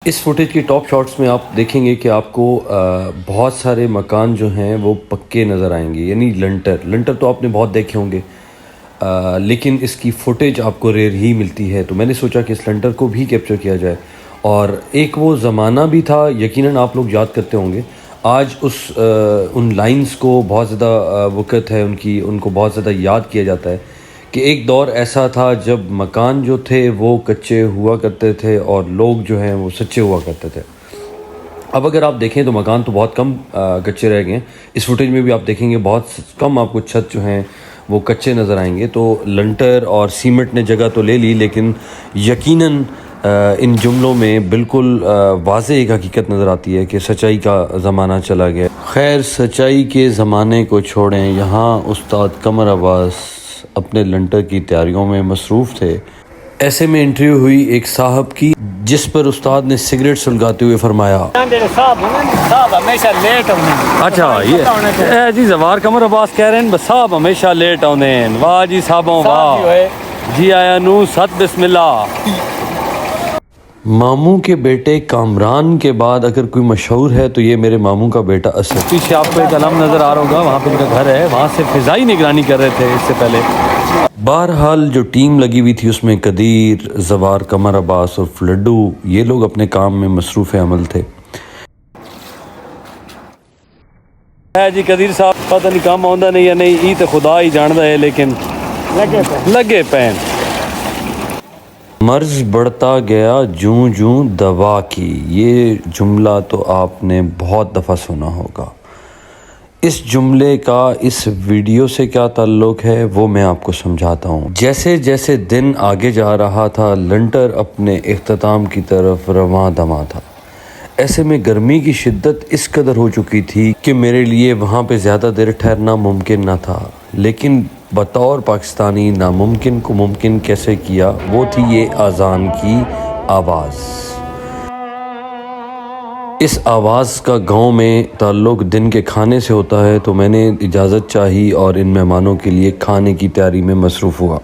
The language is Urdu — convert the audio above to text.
اس فوٹیج کے ٹاپ شاٹس میں آپ دیکھیں گے کہ آپ کو بہت سارے مکان جو ہیں وہ پکے نظر آئیں گے، یعنی لنٹر تو آپ نے بہت دیکھے ہوں گے، لیکن اس کی فوٹیج آپ کو ریئر ہی ملتی ہے، تو میں نے سوچا کہ اس لنٹر کو بھی کیپچر کیا جائے۔ اور ایک وہ زمانہ بھی تھا، یقیناً آپ لوگ یاد کرتے ہوں گے، آج ان لائنز کو بہت زیادہ وقت ہے، ان کو بہت زیادہ یاد کیا جاتا ہے کہ ایک دور ایسا تھا جب مکان جو تھے وہ کچے ہوا کرتے تھے اور لوگ جو ہیں وہ سچے ہوا کرتے تھے۔ اب اگر آپ دیکھیں تو مکان تو بہت کم کچے رہ گئے ہیں، اس فوٹیج میں بھی آپ دیکھیں گے بہت کم آپ کو چھت جو ہیں وہ کچے نظر آئیں گے۔ تو لنٹر اور سیمنٹ نے جگہ تو لے لی، لیکن یقیناً ان جملوں میں بالکل واضح ایک حقیقت نظر آتی ہے کہ سچائی کا زمانہ چلا گیا۔ خیر، سچائی کے زمانے کو چھوڑیں، یہاں استاد قمر عباس اپنے لنٹر کی تیاریوں میں مصروف تھے۔ ایسے میں انٹرویو ہوئی ایک صاحب کی، جس پر استاد نے سگریٹ سلگاتے ہوئے فرمایا، اچھا یہ جی زوار قمر عباس کہہ رہے ہیں بس صاحب ہمیشہ لیٹ آؤندے ہیں۔ واہ جی صاحبوں واہ جی، آیا نو ست بسم اللہ۔ ماموں کے بیٹے کامران کے بعد اگر کوئی مشہور ہے تو یہ میرے ماموں کا بیٹا اسد۔ پیچھے آپ کو ایک علم نظر آ رہا ہوگا، وہاں پہ ان کا گھر ہے، وہاں سے فضائی نگرانی کر رہے تھے اس سے پہلے۔ بہرحال جو ٹیم لگی ہوئی تھی اس میں قدیر، زوار قمر عباس اور لڈو، یہ لوگ اپنے کام میں مصروف عمل تھے۔ جی قدیر صاحب پتہ نہیں کام آندا نہیں یا نہیں، ای تو خدا ہی جاندا ہے، لیکن لگے پین۔ مرض بڑھتا گیا جوں جوں دوا کی، یہ جملہ تو آپ نے بہت دفعہ سنا ہوگا۔ اس جملے کا اس ویڈیو سے کیا تعلق ہے وہ میں آپ کو سمجھاتا ہوں۔ جیسے جیسے دن آگے جا رہا تھا، لنٹر اپنے اختتام کی طرف رواں دواں تھا۔ ایسے میں گرمی کی شدت اس قدر ہو چکی تھی کہ میرے لیے وہاں پہ زیادہ دیر ٹھہرنا ممکن نہ تھا، لیکن بطور پاکستانی ناممکن کو ممکن کیسے کیا، وہ تھی یہ اذان کی آواز۔ اس آواز کا گاؤں میں تعلق دن کے کھانے سے ہوتا ہے، تو میں نے اجازت چاہی اور ان مہمانوں کے لیے کھانے کی تیاری میں مصروف ہوا۔